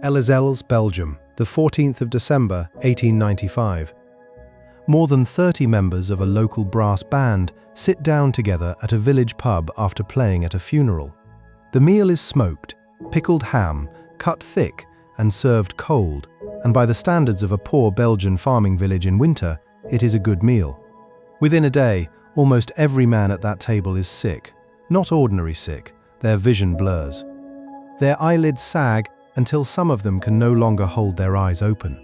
Elizelles, Belgium, the 14th of December, 1895. More than 30 members of a local brass band sit down together at a village pub after playing at a funeral. The meal is smoked, pickled ham, cut thick and served cold, and by the standards of a poor Belgian farming village in winter, it is a good meal. Within a day, almost every man at that table is sick. Not ordinary sick, their vision blurs. Their eyelids sag until some of them can no longer hold their eyes open.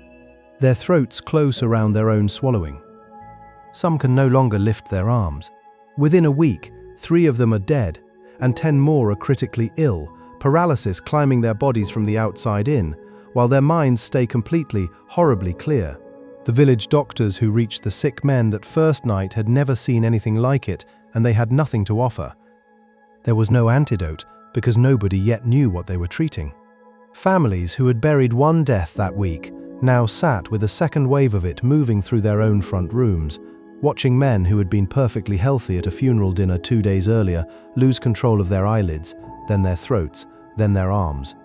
Their throats close around their own swallowing. Some can no longer lift their arms. Within a week, 3 of them are dead, and 10 more are critically ill, paralysis climbing their bodies from the outside in, while their minds stay completely, horribly clear. The village doctors who reached the sick men that first night had never seen anything like it, and they had nothing to offer. There was no antidote, because nobody yet knew what they were treating. Families who had buried one death that week now sat with a second wave of it moving through their own front rooms, watching men who had been perfectly healthy at a funeral dinner 2 days earlier lose control of their eyelids, then their throats, then their arms.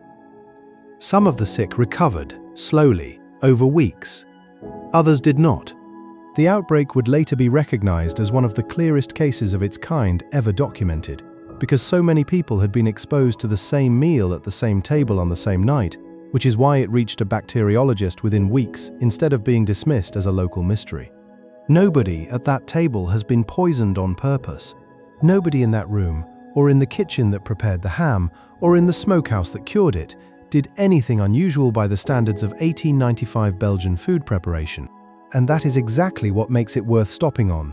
Some of the sick recovered, slowly, over weeks. Others did not. The outbreak would later be recognized as one of the clearest cases of its kind ever documented, because so many people had been exposed to the same meal at the same table on the same night, which is why it reached a bacteriologist within weeks instead of being dismissed as a local mystery. Nobody at that table has been poisoned on purpose. Nobody in that room, or in the kitchen that prepared the ham, or in the smokehouse that cured it, did anything unusual by the standards of 1895 Belgian food preparation. And that is exactly what makes it worth stopping on.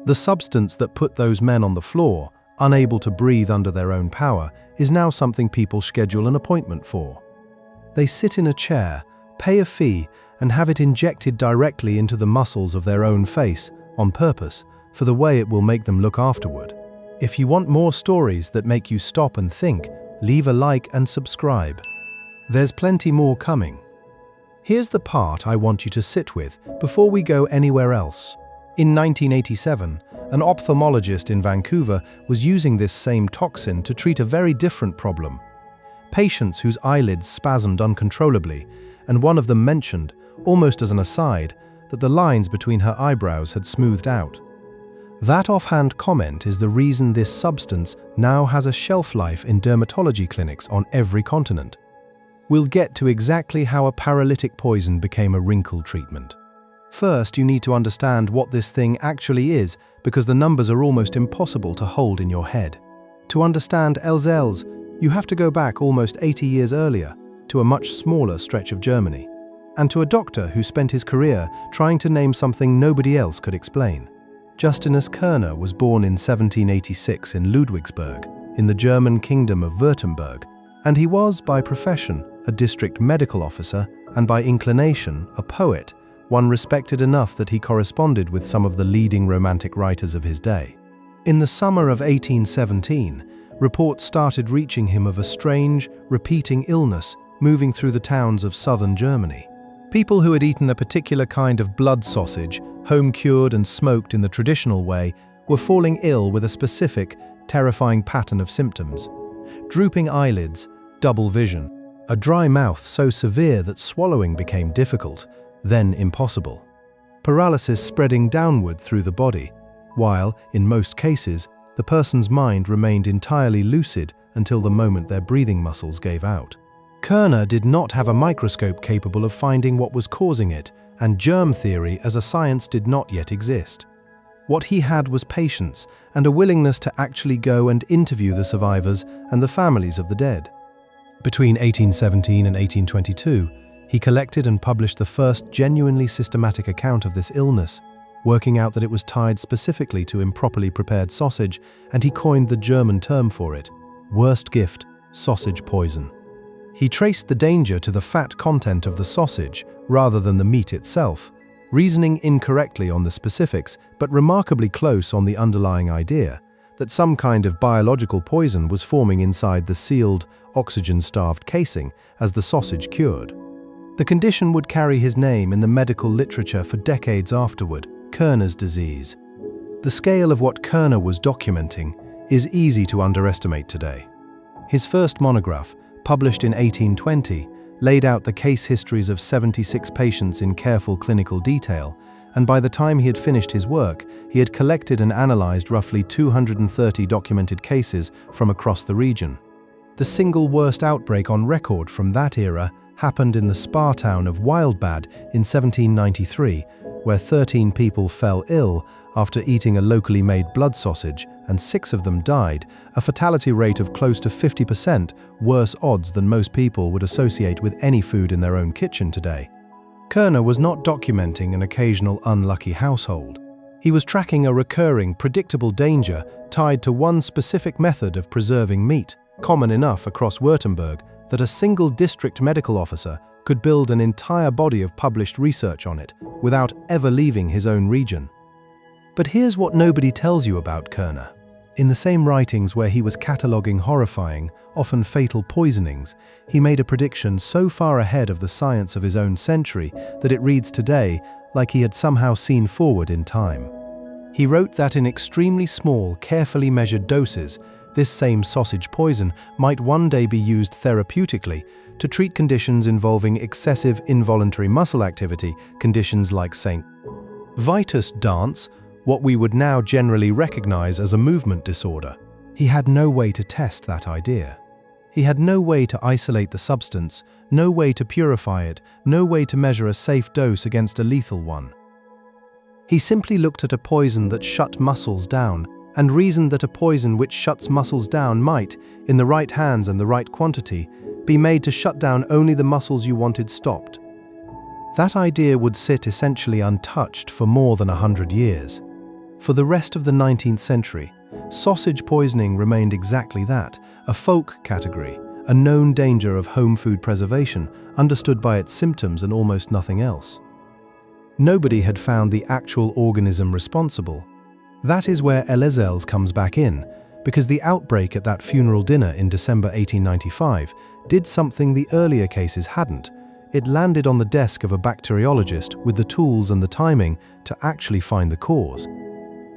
The substance that put those men on the floor, unable to breathe under their own power, is now something people schedule an appointment for. They sit in a chair, pay a fee, and have it injected directly into the muscles of their own face, on purpose, for the way it will make them look afterward. If you want more stories that make you stop and think, leave a like and subscribe. There's plenty more coming. Here's the part I want you to sit with before we go anywhere else. In 1987, an ophthalmologist in Vancouver was using this same toxin to treat a very different problem. Patients whose eyelids spasmed uncontrollably, and one of them mentioned, almost as an aside, that the lines between her eyebrows had smoothed out. That offhand comment is the reason this substance now has a shelf life in dermatology clinics on every continent. We'll get to exactly how a paralytic poison became a wrinkle treatment. First, you need to understand what this thing actually is, because the numbers are almost impossible to hold in your head. To understand Elizelles, you have to go back almost 80 years earlier, to a much smaller stretch of Germany, and to a doctor who spent his career trying to name something nobody else could explain. Justinus Kerner was born in 1786 in Ludwigsburg, in the German kingdom of Württemberg, and he was, by profession, a district medical officer, and by inclination, a poet, one respected enough that he corresponded with some of the leading romantic writers of his day. In the summer of 1817, reports started reaching him of a strange, repeating illness moving through the towns of southern Germany. People who had eaten a particular kind of blood sausage, home-cured and smoked in the traditional way, were falling ill with a specific, terrifying pattern of symptoms. Drooping eyelids, double vision, a dry mouth so severe that swallowing became difficult, then impossible. Paralysis spreading downward through the body, while, in most cases, the person's mind remained entirely lucid until the moment their breathing muscles gave out. Kerner did not have a microscope capable of finding what was causing it, and germ theory as a science did not yet exist. What he had was patience and a willingness to actually go and interview the survivors and the families of the dead. Between 1817 and 1822, he collected and published the first genuinely systematic account of this illness, working out that it was tied specifically to improperly prepared sausage, and he coined the German term for it, worst gift, sausage poison. He traced the danger to the fat content of the sausage rather than the meat itself, reasoning incorrectly on the specifics but remarkably close on the underlying idea that some kind of biological poison was forming inside the sealed, oxygen-starved casing as the sausage cured. The condition would carry his name in the medical literature for decades afterward, Kerner's disease. The scale of what Kerner was documenting is easy to underestimate today. His first monograph, published in 1820, laid out the case histories of 76 patients in careful clinical detail, and by the time he had finished his work, he had collected and analyzed roughly 230 documented cases from across the region. The single worst outbreak on record from that era happened in the spa town of Wildbad in 1793, where 13 people fell ill after eating a locally made blood sausage, and 6 of them died, a fatality rate of close to 50%, worse odds than most people would associate with any food in their own kitchen today. Kerner was not documenting an occasional unlucky household. He was tracking a recurring, predictable danger tied to one specific method of preserving meat, common enough across Württemberg that a single district medical officer could build an entire body of published research on it without ever leaving his own region. But here's what nobody tells you about Kerner. In the same writings where he was cataloguing horrifying, often fatal poisonings, he made a prediction so far ahead of the science of his own century that it reads today like he had somehow seen forward in time. He wrote that in extremely small, carefully measured doses, this same sausage poison might one day be used therapeutically to treat conditions involving excessive involuntary muscle activity, conditions like St. Vitus dance, what we would now generally recognize as a movement disorder. He had no way to test that idea. He had no way to isolate the substance, no way to purify it, no way to measure a safe dose against a lethal one. He simply looked at a poison that shut muscles down and reasoned that a poison which shuts muscles down might, in the right hands and the right quantity, be made to shut down only the muscles you wanted stopped. That idea would sit essentially untouched for more than 100 years. For the rest of the 19th century, sausage poisoning remained exactly that, a folk category, a known danger of home food preservation, understood by its symptoms and almost nothing else. Nobody had found the actual organism responsible. That is where Elezels comes back in, because the outbreak at that funeral dinner in December 1895 did something the earlier cases hadn't. It landed on the desk of a bacteriologist with the tools and the timing to actually find the cause.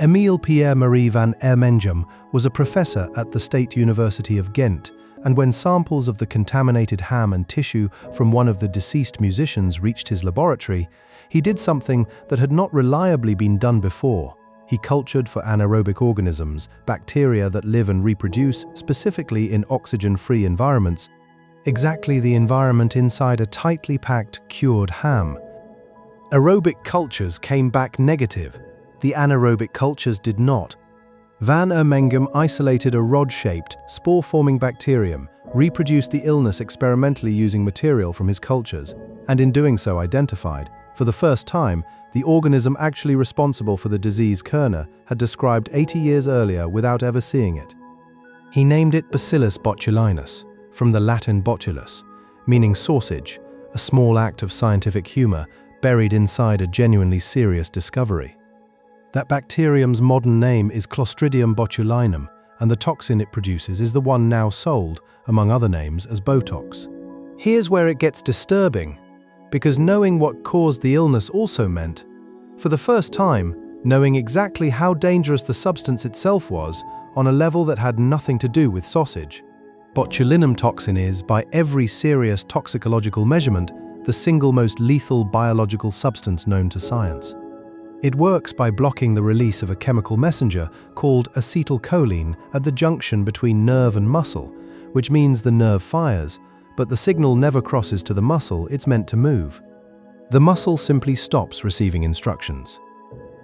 Emile Pierre-Marie van Ermengem was a professor at the State University of Ghent, and when samples of the contaminated ham and tissue from one of the deceased musicians reached his laboratory, he did something that had not reliably been done before. He cultured for anaerobic organisms, bacteria that live and reproduce specifically in oxygen-free environments, exactly the environment inside a tightly packed, cured ham. Aerobic cultures came back negative. The anaerobic cultures did not. Van Ermengem isolated a rod-shaped, spore-forming bacterium, reproduced the illness experimentally using material from his cultures, and in doing so identified, for the first time, the organism actually responsible for the disease Kerner had described 80 years earlier without ever seeing it. He named it Bacillus botulinus, from the Latin botulus, meaning sausage, a small act of scientific humor buried inside a genuinely serious discovery. That bacterium's modern name is Clostridium botulinum, and the toxin it produces is the one now sold, among other names, as Botox. Here's where it gets disturbing, because knowing what caused the illness also meant, for the first time, knowing exactly how dangerous the substance itself was on a level that had nothing to do with sausage. Botulinum toxin is, by every serious toxicological measurement, the single most lethal biological substance known to science. It works by blocking the release of a chemical messenger called acetylcholine at the junction between nerve and muscle, which means the nerve fires, but the signal never crosses to the muscle it's meant to move. The muscle simply stops receiving instructions.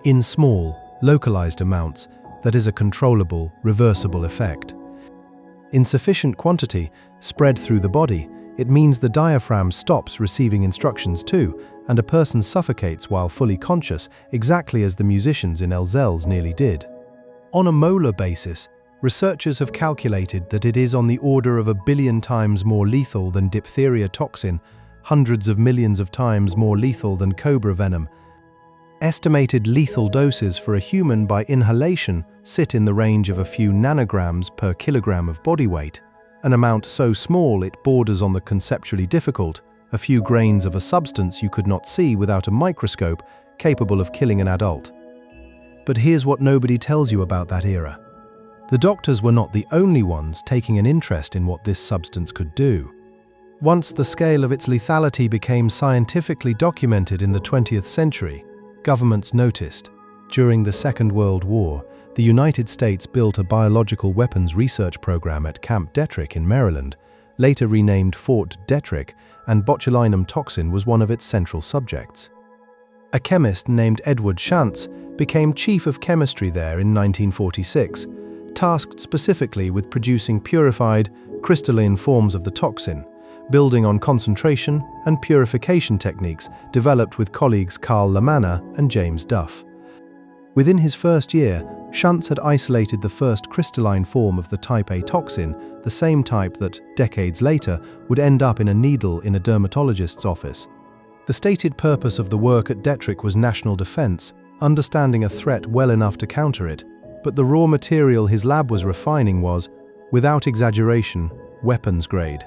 In small, localized amounts, that is a controllable, reversible effect. In sufficient quantity, spread through the body, it means the diaphragm stops receiving instructions too, and a person suffocates while fully conscious, exactly as the musicians in Elzels nearly did. On a molar basis, researchers have calculated that it is on the order of 1 billion times more lethal than diphtheria toxin, hundreds of millions of times more lethal than cobra venom. Estimated lethal doses for a human by inhalation sit in the range of a few nanograms per kilogram of body weight, an amount so small it borders on the conceptually difficult, a few grains of a substance you could not see without a microscope, capable of killing an adult. But here's what nobody tells you about that era. The doctors were not the only ones taking an interest in what this substance could do. Once the scale of its lethality became scientifically documented in the 20th century, governments noticed. During the Second World War, the United States built a biological weapons research program at Camp Detrick in Maryland, later renamed Fort Detrick, and botulinum toxin was one of its central subjects. A chemist named Edward Shantz became chief of chemistry there in 1946, tasked specifically with producing purified, crystalline forms of the toxin, building on concentration and purification techniques developed with colleagues Carl Lamanna and James Duff. Within his first year, Shantz had isolated the first crystalline form of the type A toxin, the same type that, decades later, would end up in a needle in a dermatologist's office. The stated purpose of the work at Detrick was national defense, understanding a threat well enough to counter it, but the raw material his lab was refining was, without exaggeration, weapons grade.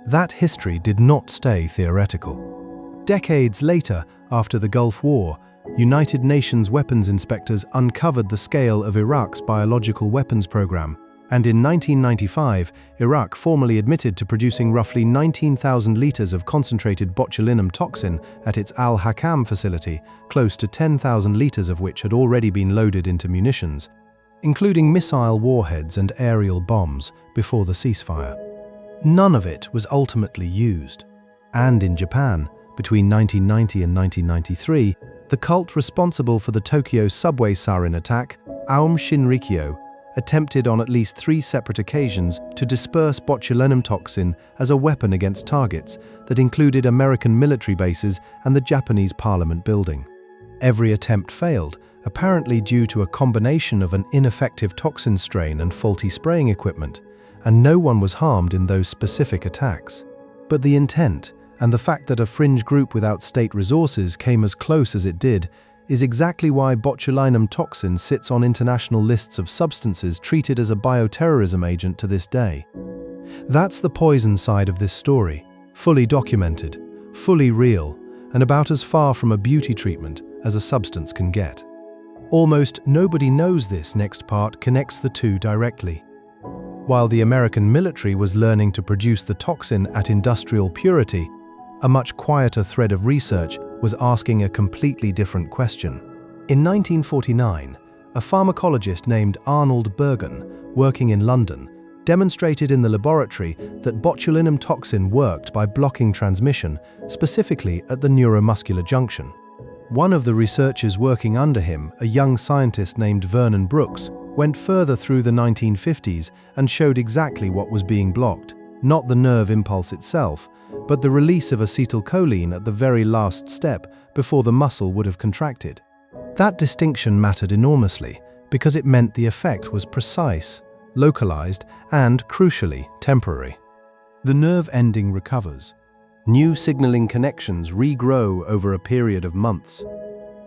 That history did not stay theoretical. Decades later, after the Gulf War, United Nations weapons inspectors uncovered the scale of Iraq's biological weapons program, and in 1995, Iraq formally admitted to producing roughly 19,000 liters of concentrated botulinum toxin at its Al-Hakam facility, close to 10,000 liters of which had already been loaded into munitions, including missile warheads and aerial bombs, before the ceasefire. None of it was ultimately used. And in Japan, between 1990 and 1993, the cult responsible for the Tokyo subway siren attack, Aum Shinrikyo, attempted on at least 3 separate occasions to disperse botulinum toxin as a weapon against targets that included American military bases and the Japanese Parliament building. Every attempt failed, apparently due to a combination of an ineffective toxin strain and faulty spraying equipment, and no one was harmed in those specific attacks. But the intent, and the fact that a fringe group without state resources came as close as it did, is exactly why botulinum toxin sits on international lists of substances treated as a bioterrorism agent to this day. That's the poison side of this story, fully documented, fully real, and about as far from a beauty treatment as a substance can get. Almost nobody knows this next part connects the two directly. While the American military was learning to produce the toxin at industrial purity, a much quieter thread of research was asking a completely different question. In 1949, a pharmacologist named Arnold Bergen, working in London, demonstrated in the laboratory that botulinum toxin worked by blocking transmission, specifically at the neuromuscular junction. One of the researchers working under him, a young scientist named Vernon Brooks, went further through the 1950s and showed exactly what was being blocked, not the nerve impulse itself, but the release of acetylcholine at the very last step before the muscle would have contracted. That distinction mattered enormously because it meant the effect was precise, localized, and, crucially, temporary. The nerve ending recovers. New signaling connections regrow over a period of months.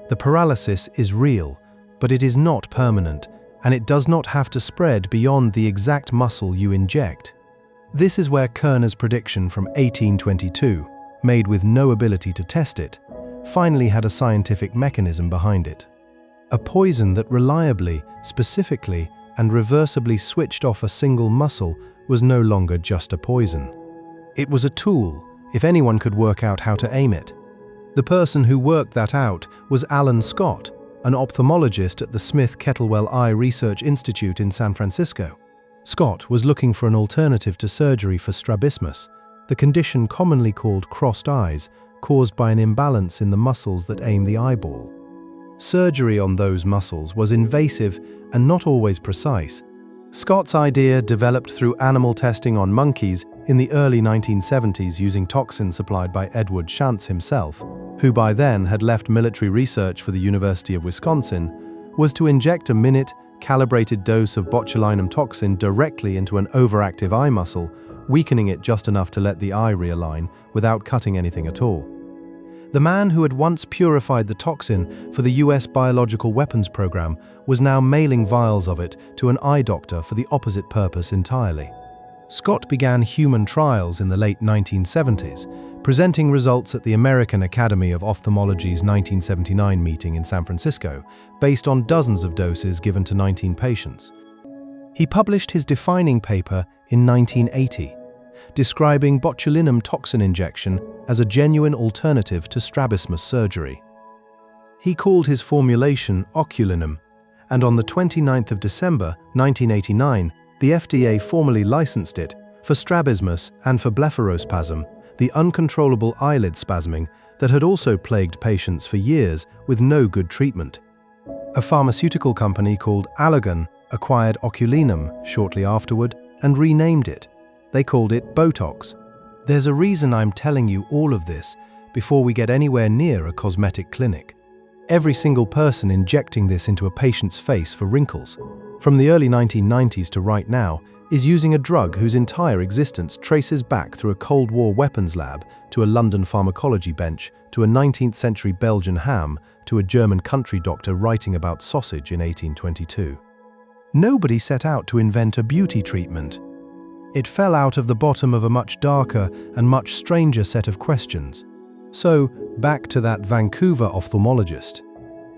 The paralysis is real, but it is not permanent, and it does not have to spread beyond the exact muscle you inject. This is where Kerner's prediction from 1822, made with no ability to test it, finally had a scientific mechanism behind it. A poison that reliably, specifically, and reversibly switched off a single muscle was no longer just a poison. It was a tool, if anyone could work out how to aim it. The person who worked that out was Alan Scott, an ophthalmologist at the Smith Kettlewell Eye Research Institute in San Francisco. Scott was looking for an alternative to surgery for strabismus, the condition commonly called crossed eyes, caused by an imbalance in the muscles that aim the eyeball. Surgery on those muscles was invasive and not always precise. Scott's idea developed through animal testing on monkeys in the early 1970s using toxin supplied by Edward Shantz himself, who by then had left military research for the University of Wisconsin, was to inject a minute, calibrated dose of botulinum toxin directly into an overactive eye muscle, weakening it just enough to let the eye realign without cutting anything at all. The man who had once purified the toxin for the US biological weapons program was now mailing vials of it to an eye doctor for the opposite purpose entirely. Scott began human trials in the late 1970s, presenting results at the American Academy of Ophthalmology's 1979 meeting in San Francisco, based on dozens of doses given to 19 patients. He published his defining paper in 1980, describing botulinum toxin injection as a genuine alternative to strabismus surgery. He called his formulation oculinum, and on the 29th of December 1989, the FDA formally licensed it for strabismus and for blepharospasm, the uncontrollable eyelid spasming that had also plagued patients for years with no good treatment. A pharmaceutical company called Allergan acquired oculinum shortly afterward and renamed it. They called it Botox. There's a reason I'm telling you all of this before we get anywhere near a cosmetic clinic. Every single person injecting this into a patient's face for wrinkles, from the early 1990s to right now, is using a drug whose entire existence traces back through a Cold War weapons lab, to a London pharmacology bench, to a 19th century Belgian ham, to a German country doctor writing about sausage in 1822. Nobody set out to invent a beauty treatment. It fell out of the bottom of a much darker and much stranger set of questions. So, back to that Vancouver ophthalmologist.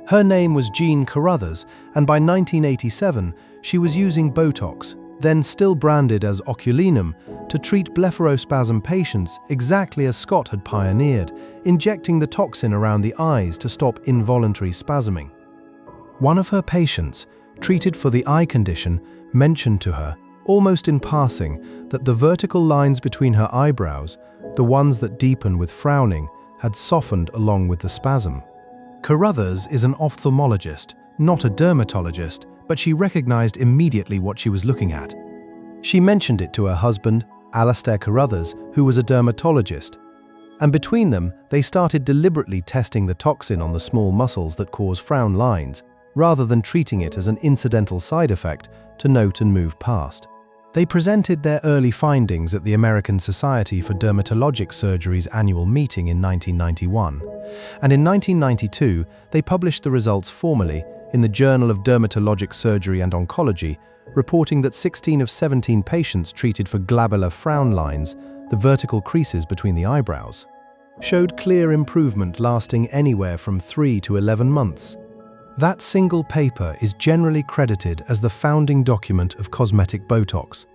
Her name was Jean Carruthers, and by 1987, she was using Botox, then still branded as oculinum, to treat blepharospasm patients exactly as Scott had pioneered, injecting the toxin around the eyes to stop involuntary spasming. One of her patients, treated for the eye condition, mentioned to her, almost in passing, that the vertical lines between her eyebrows, the ones that deepen with frowning, had softened along with the spasm. Carruthers is an ophthalmologist, not a dermatologist, but she recognized immediately what she was looking at. She mentioned it to her husband, Alastair Carruthers, who was a dermatologist. And between them, they started deliberately testing the toxin on the small muscles that cause frown lines, rather than treating it as an incidental side effect to note and move past. They presented their early findings at the American Society for Dermatologic Surgery's annual meeting in 1991, and in 1992 they published the results formally in the Journal of Dermatologic Surgery and Oncology, reporting that 16 of 17 patients treated for glabellar frown lines, the vertical creases between the eyebrows, showed clear improvement lasting anywhere from 3 to 11 months. That single paper is generally credited as the founding document of cosmetic Botox.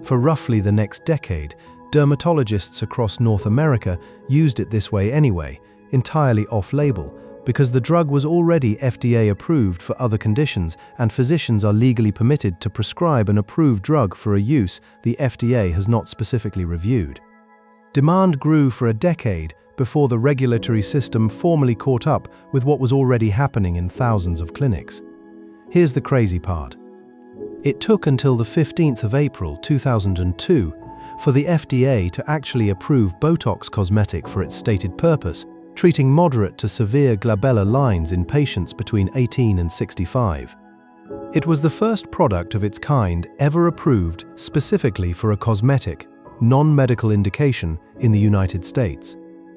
For roughly the next decade, dermatologists across North America used it this way anyway, entirely off-label, because the drug was already FDA approved for other conditions and physicians are legally permitted to prescribe an approved drug for a use the FDA has not specifically reviewed. Demand grew for a decade before the regulatory system formally caught up with what was already happening in thousands of clinics. Here's the crazy part. It took until the 15th of April 2002 for the FDA to actually approve Botox cosmetic for its stated purpose, treating moderate to severe glabellar lines in patients between 18 and 65. It was the first product of its kind ever approved specifically for a cosmetic, non-medical indication in the United States.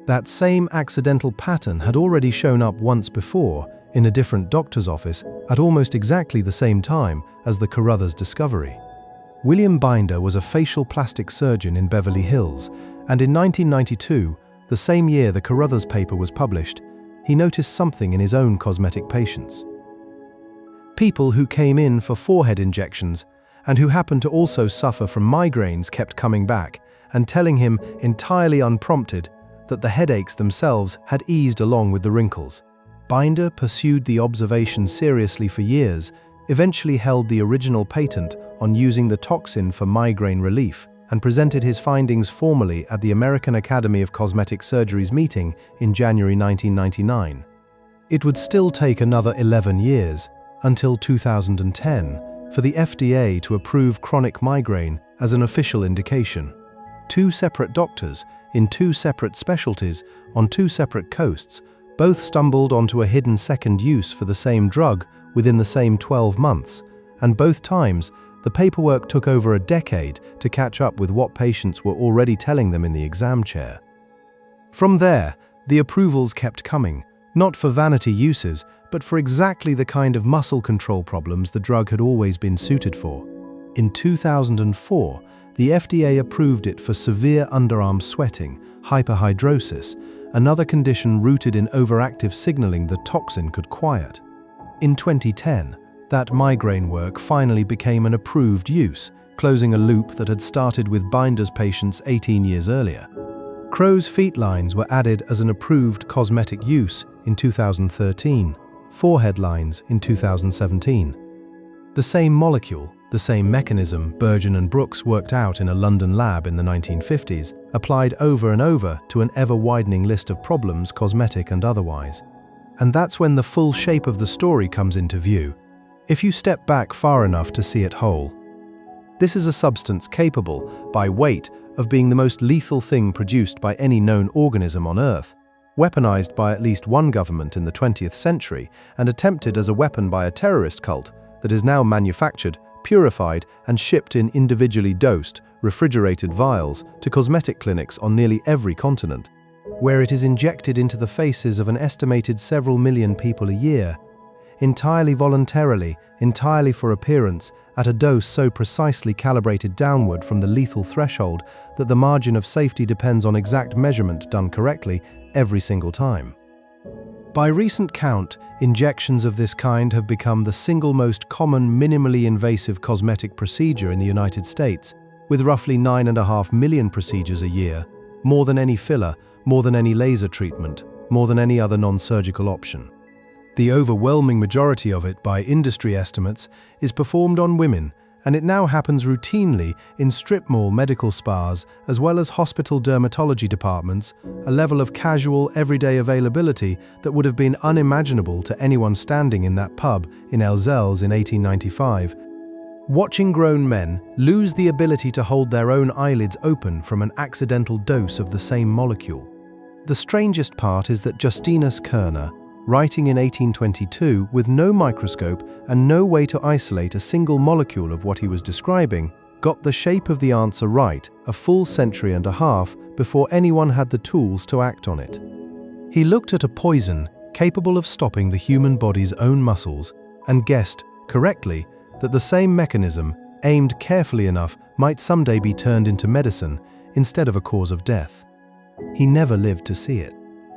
That same accidental pattern had already shown up once before in a different doctor's office at almost exactly the same time as the Carruthers discovery. William Binder was a facial plastic surgeon in Beverly Hills, and in 1992, the same year the Carruthers paper was published, he noticed something in his own cosmetic patients. People who came in for forehead injections and who happened to also suffer from migraines kept coming back and telling him entirely unprompted that the headaches themselves had eased along with the wrinkles. Binder pursued the observation seriously for years, eventually held the original patent on using the toxin for migraine relief, and presented his findings formally at the American Academy of Cosmetic Surgery's meeting in January 1999. It would still take another 11 years, until 2010, for the FDA to approve chronic migraine as an official indication. Two separate doctors, in two separate specialties, on two separate coasts, both stumbled onto a hidden second use for the same drug within the same 12 months, and both times, the paperwork took over a decade to catch up with what patients were already telling them in the exam chair. From there, the approvals kept coming, not for vanity uses, but for exactly the kind of muscle control problems the drug had always been suited for. In 2004, the FDA approved it for severe underarm sweating, hyperhidrosis, another condition rooted in overactive signaling the toxin could quiet. In 2010, that migraine work finally became an approved use, closing a loop that had started with binders patients 18 years earlier. Crow's feet lines were added as an approved cosmetic use in 2013, forehead lines in 2017. The same molecule, the same mechanism Burgeon and Brooks worked out in a London lab in the 1950s, applied over and over to an ever-widening list of problems, cosmetic and otherwise. And that's when the full shape of the story comes into view, if you step back far enough to see it whole. This is a substance capable, by weight, of being the most lethal thing produced by any known organism on Earth, weaponized by at least one government in the 20th century and attempted as a weapon by a terrorist cult that is now manufactured, purified, and shipped in individually dosed, refrigerated vials to cosmetic clinics on nearly every continent, where it is injected into the faces of an estimated several million people a year, entirely voluntarily, entirely for appearance, at a dose so precisely calibrated downward from the lethal threshold that the margin of safety depends on exact measurement done correctly every single time. By recent count, injections of this kind have become the single most common minimally invasive cosmetic procedure in the United States, with roughly 9.5 million procedures a year, more than any filler, more than any laser treatment, more than any other non-surgical option. The overwhelming majority of it, by industry estimates, is performed on women, and it now happens routinely in strip mall medical spas as well as hospital dermatology departments, a level of casual, everyday availability that would have been unimaginable to anyone standing in that pub in Elzels in 1895. Watching grown men lose the ability to hold their own eyelids open from an accidental dose of the same molecule. The strangest part is that Justinus Kerner, writing in 1822 with no microscope and no way to isolate a single molecule of what he was describing, got the shape of the answer right a full century and a half before anyone had the tools to act on it. He looked at a poison capable of stopping the human body's own muscles and guessed, correctly, that the same mechanism, aimed carefully enough, might someday be turned into medicine instead of a cause of death. He never lived to see it.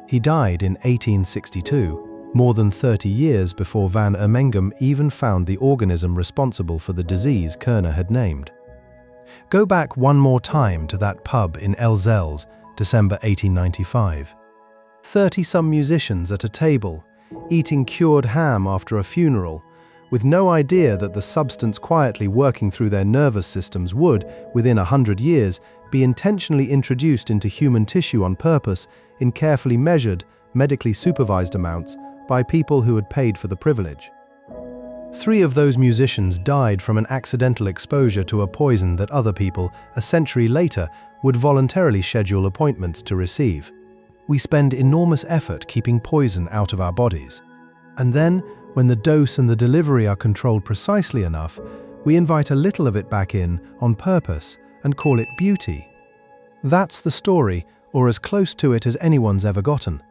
He died in 1862, more than 30 years before van Ermengem even found the organism responsible for the disease Kerner had named. Go back one more time to that pub in Elzels, December 1895. 30-some musicians at a table, eating cured ham after a funeral, with no idea that the substance quietly working through their nervous systems would, within 100 years, be intentionally introduced into human tissue on purpose in carefully measured, medically supervised amounts by people who had paid for the privilege. 3 of those musicians died from an accidental exposure to a poison that other people, a century later, would voluntarily schedule appointments to receive. We spend enormous effort keeping poison out of our bodies. And then, when the dose and the delivery are controlled precisely enough, we invite a little of it back in on purpose and call it beauty. That's the story, or as close to it as anyone's ever gotten.